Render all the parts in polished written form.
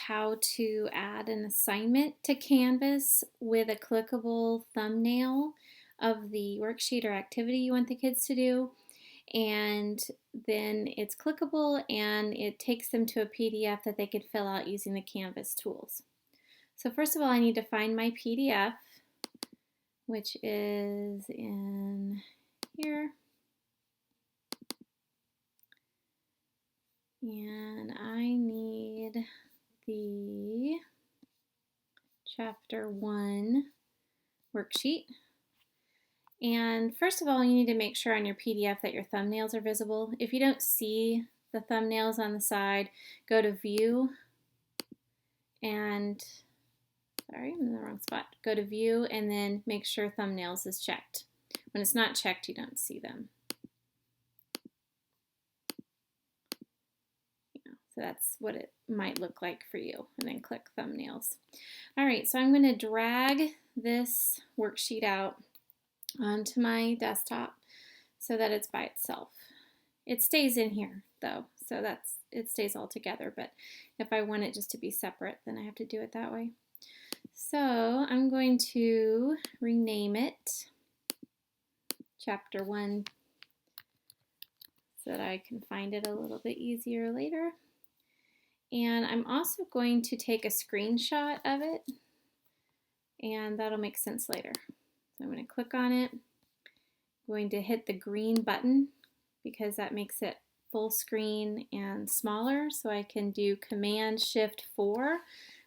How to add an assignment to Canvas with a clickable thumbnail of the worksheet or activity you want the kids to do, and then it's clickable and it takes them to a PDF that they could fill out using the Canvas tools. So first of all, I need to find my PDF, which is in here. And I need the Chapter 1 worksheet. And first of all, you need to make sure on your PDF that your thumbnails are visible. If you don't see the thumbnails on the side, go to View and, sorry, I'm in the wrong spot. Go to View and then make sure Thumbnails is checked. When it's not checked, you don't see them. So that's what it might look like for you, and then click Thumbnails. All right, so I'm going to drag this worksheet out onto my desktop so that it's by itself. It stays in here though, so it stays all together, but if I want it just to be separate, then I have to do it that way. So I'm going to rename it Chapter 1 so that I can find it a little bit easier later. And I'm also going to take a screenshot of it, and that'll make sense later. So I'm going to click on it. I'm going to hit the green button because that makes it full screen and smaller, so I can do Command-Shift-4,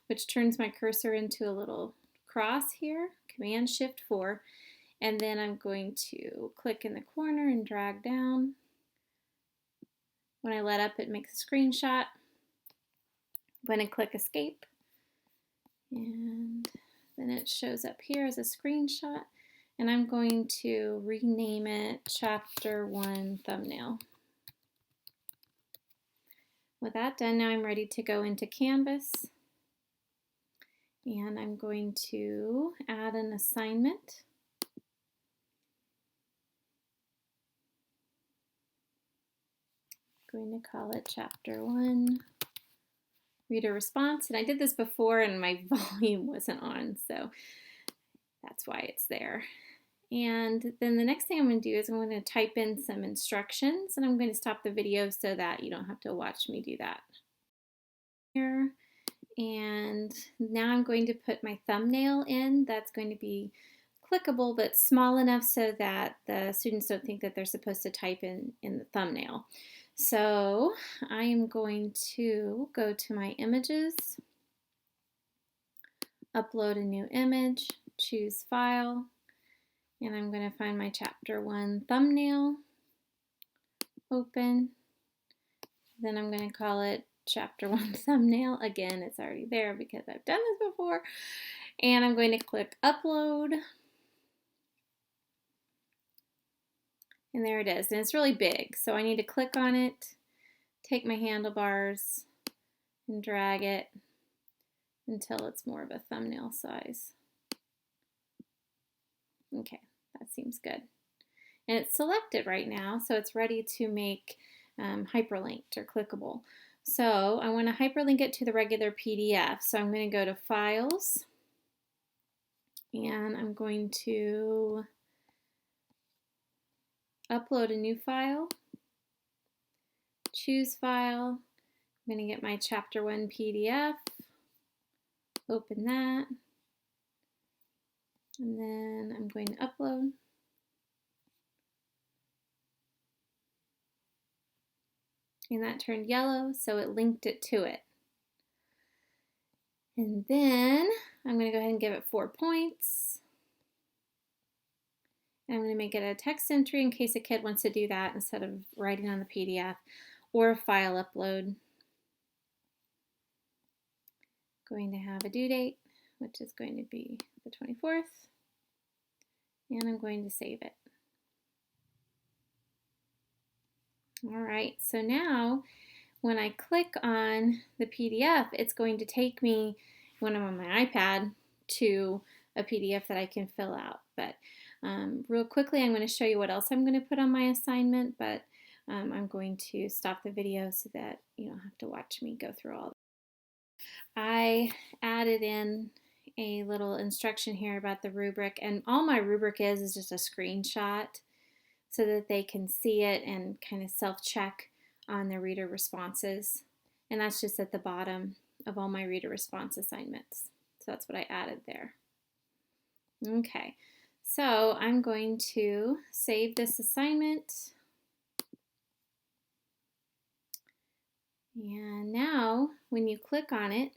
which turns my cursor into a little cross here, Command-Shift-4, and then I'm going to click in the corner and drag down. When I let up, it makes a screenshot. I'm going to click Escape, and then it shows up here as a screenshot, and I'm going to rename it Chapter 1 Thumbnail. With that done, now I'm ready to go into Canvas, and I'm going to add an assignment. I'm going to call it Chapter 1 Reader Response, and I did this before and my volume wasn't on, so that's why it's there. And then the next thing I'm going to do is I'm going to type in some instructions, and I'm going to stop the video so that you don't have to watch me do that. Here, and now I'm going to put my thumbnail in. That's going to be clickable but small enough so that the students don't think that they're supposed to type in the thumbnail. So I am going to go to my images, upload a new image, choose File, and I'm going to find my Chapter 1 thumbnail, open, then I'm going to call it Chapter 1 thumbnail. Again, it's already there because I've done this before, and I'm going to click Upload. And there it is, and it's really big, so I need to click on it, take my handlebars, and drag it until it's more of a thumbnail size. Okay, that seems good. And it's selected right now, so it's ready to make hyperlinked or clickable. So I want to hyperlink it to the regular PDF, so I'm going to go to Files, and I'm going to upload a new file, choose File, I'm going to get my Chapter 1 PDF, open that, and then I'm going to upload. And that turned yellow, so it linked it to it. And then I'm going to go ahead and give it 4 points. And I'm going to make it a text entry in case a kid wants to do that instead of writing on the PDF, or a file upload. Going to have a due date, which is going to be the 24th, and I'm going to save it. All right, so now when I click on the PDF, it's going to take me, when I'm on my iPad, to a PDF that I can fill out. But real quickly, I'm going to show you what else I'm going to put on my assignment, but I'm going to stop the video so that you don't have to watch me go through all that. I added in a little instruction here about the rubric, and all my rubric is just a screenshot so that they can see it and kind of self-check on their reader responses. And that's just at the bottom of all my reader response assignments. So that's what I added there. Okay, so I'm going to save this assignment. And now when you click on it,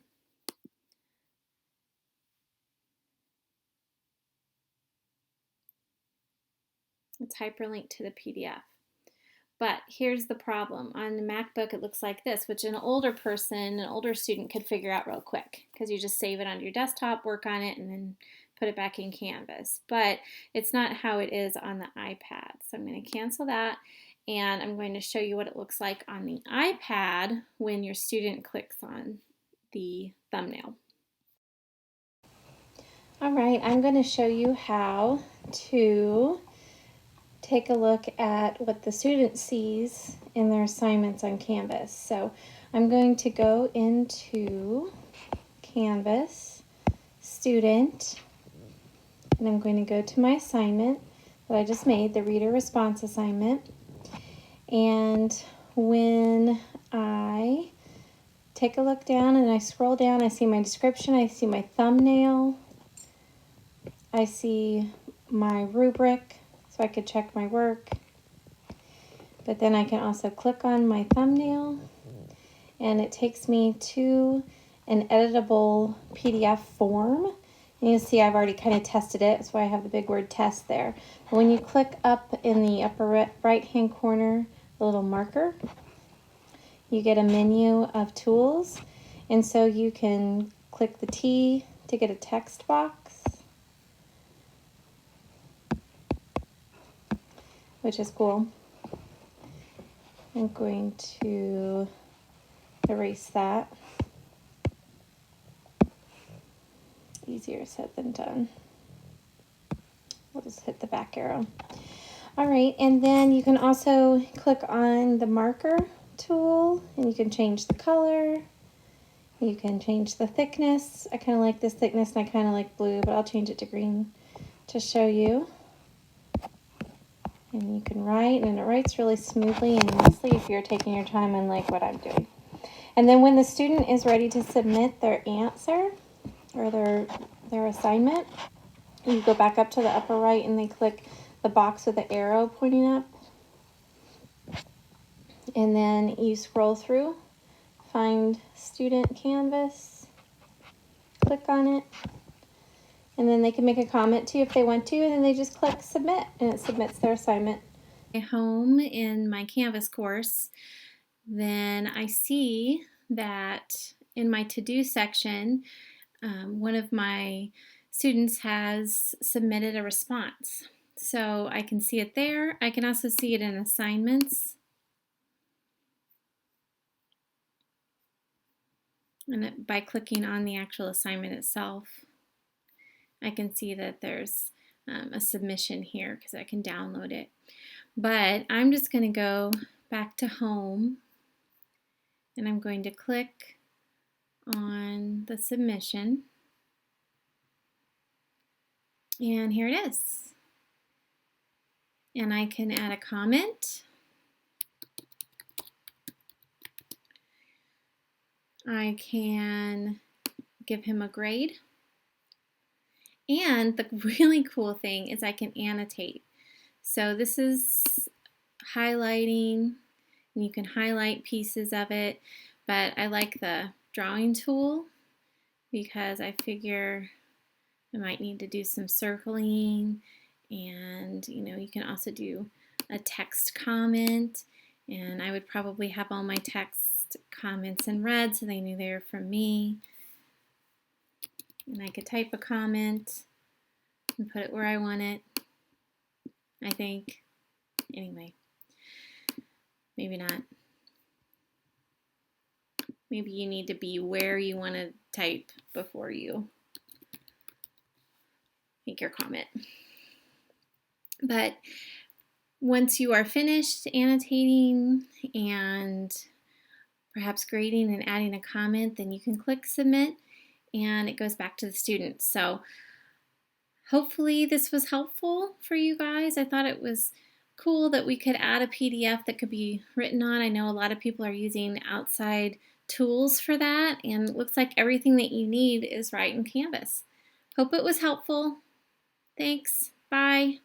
it's hyperlinked to the PDF. But here's the problem. On the MacBook, it looks like this, which an older person, an older student could figure out real quick because you just save it onto your desktop, work on it, and then put it back in Canvas. But it's not how it is on the iPad. So I'm going to cancel that, and I'm going to show you what it looks like on the iPad when your student clicks on the thumbnail. All right, I'm going to show you how to take a look at what the student sees in their assignments on Canvas. So I'm going to go into Canvas, Student, and I'm going to go to my assignment that I just made, the reader response assignment. And when I take a look down and I scroll down, I see my description, I see my thumbnail, I see my rubric, so I could check my work. But then I can also click on my thumbnail and it takes me to an editable PDF form. And you see I've already kind of tested it, that's why I have the big word test there. But when you click up in the upper right hand corner, the little marker, you get a menu of tools. And so you can click the T to get a text box, which is cool. I'm going to erase that. Easier said than done. We'll just hit the back arrow. All right, and then you can also click on the marker tool and you can change the color. You can change the thickness. I kind of like this thickness and I kind of like blue, but I'll change it to green to show you. And you can write, and it writes really smoothly and nicely if you're taking your time and like what I'm doing. And then when the student is ready to submit their answer or their assignment, you go back up to the upper right and they click the box with the arrow pointing up. And then you scroll through, find Student Canvas, click on it, and then they can make a comment too if they want to, and then they just click submit and it submits their assignment. Home in my Canvas course, then I see that in my to-do section, one of my students has submitted a response. So I can see it there. I can also see it in assignments. And by clicking on the actual assignment itself, I can see that there's a submission here because I can download it. But I'm just going to go back to home and I'm going to click on the submission. And here it is. And I can add a comment. I can give him a grade. And the really cool thing is I can annotate. So this is highlighting, and you can highlight pieces of it, but I like the drawing tool because I figure I might need to do some circling, and you can also do a text comment, and I would probably have all my text comments in red so they knew they were from me. And I could type a comment and put it where I want it, I think. Anyway, maybe not. Maybe you need to be where you want to type before you make your comment. But once you are finished annotating and perhaps grading and adding a comment, then you can click submit and it goes back to the student. So hopefully this was helpful for you guys. I thought it was cool that we could add a PDF that could be written on. I know a lot of people are using outside tools for that, and it looks like everything that you need is right in Canvas. Hope it was helpful. Thanks. Bye.